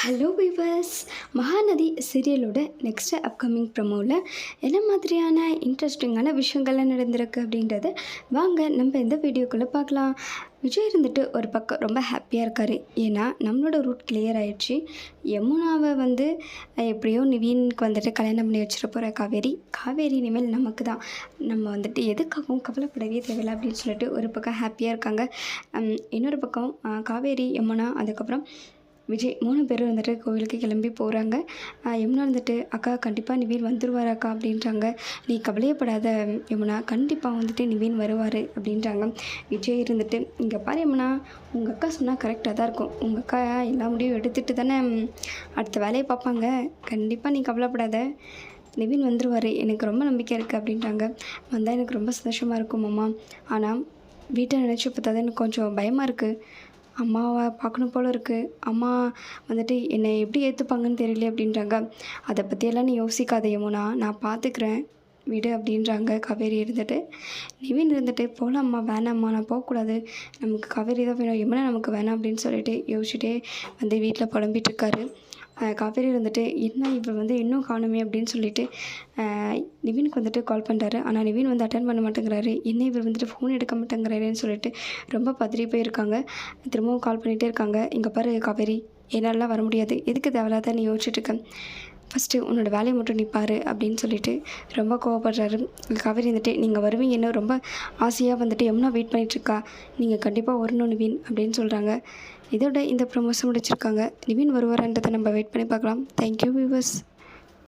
Hello viewers. Mahanadhi சீரியலோட next upcoming ப்ரமோவில் என்ன மாதிரியான இன்ட்ரெஸ்டிங்கான விஷயங்கள்லாம் நடந்திருக்கு அப்படின்றத வாங்க நம்ம இந்த வீடியோக்குள்ளே பார்க்கலாம். விஜய் இருந்துட்டு ஒரு பக்கம் ரொம்ப ஹாப்பியாக இருக்கார். ஏன்னா நம்மளோட ரூட் கிளியர் ஆகிடுச்சு. யமுனாவை எப்படியோ நிவீனுக்கு கல்யாணம் பண்ணி வச்சுட்டு போகிற காவேரி இனிமேல் நமக்கு தான். நம்ம எதுக்காகவும் கவலைப்படவே தேவையில்லை அப்படின்னு சொல்லிட்டு ஒரு பக்கம் ஹாப்பியாக இருக்காங்க. இன்னொரு பக்கம் காவேரி, யமுனா, அதுக்கப்புறம் விஜய் 3 பேரும் கோவிலுக்கு கிளம்பி போகிறாங்க. யமுனா அக்கா கண்டிப்பாக நிவீன் வந்துடுவார் அக்கா அப்படின்றாங்க. நீ கவலையப்படாத யமுனா, கண்டிப்பாக நிவீன் வருவார் அப்படின்றாங்க. விஜய் இங்கே பாரு யமுனா, உங்கள் அக்கா சொன்னால் கரெக்டாக தான் இருக்கும். உங்கள் அக்கா எல்லா முடிவும் எடுத்துகிட்டு தானே அடுத்த வேலையை பார்ப்பாங்க. கண்டிப்பாக நீ கவலைப்படாத, நிவீன் வந்துடுவார், எனக்கு ரொம்ப நம்பிக்கை இருக்குது அப்படின்றாங்க. வந்தால் எனக்கு ரொம்ப சந்தோஷமாக இருக்கும் அம்மா. ஆனால் வீட்டை நினச்சி பார்த்தா எனக்கு கொஞ்சம் பயமாக இருக்குது. அம்மாவை பார்க்கணும் போல் இருக்குது. அம்மா என்னை எப்படி ஏற்றுப்பாங்கன்னு தெரியல அப்படின்றாங்க. அதை பற்றியெல்லாம் நீ யோசிக்காத யமுனா, நான் பார்த்துக்கிறேன் விடு அப்படின்றாங்க காவேரி. நிவின் போகலாம்மா, வேணாம்மா, நான் போகக்கூடாது, நமக்கு காவேரி தான் வேணும், யமுனா நமக்கு வேணாம் அப்படின்னு சொல்லிட்டு யோசிச்சுட்டே வீட்டில் புலம்பிகிட்ருக்காரு. காவேரி என்ன இவர் இன்னும் காணுமே அப்படின்னு சொல்லிட்டு நிவினுக்கு கால் பண்ணுறாரு. ஆனால் நிவின் அட்டன் பண்ண மாட்டேங்கிறாரு. என்ன இவர் ஃபோன் எடுக்க மாட்டேங்கிறாருன்னு சொல்லிட்டு ரொம்ப பதறி போயிருக்காங்க. திரும்பவும் கால் பண்ணிகிட்டே இருக்காங்க. இங்கே பாரு காவேரி, என்னாலலாம் வர முடியாது, எதுக்கு தேவையில்லாத நீ யோசிச்சுட்ருக்க, ஃபஸ்ட்டு உன்னோட வேலையை மட்டும் நீ பாரு அப்படின்னு சொல்லிட்டு ரொம்ப கோவப்படுறாரு. காவேரி நீங்கள் வருவீங்கன்னு ரொம்ப ஆசையாக யமுனா வெயிட் பண்ணிகிட்ருக்கா, நீங்கள் கண்டிப்பாக வரணும் நிவின் அப்படின்னு சொல்கிறாங்க. இதோட இந்த ப்ரொமோஷன் முடிச்சிருக்காங்க. நிவின் வருவாரான்றதை நம்ம வெயிட் பண்ணி பார்க்கலாம். Thank you viewers.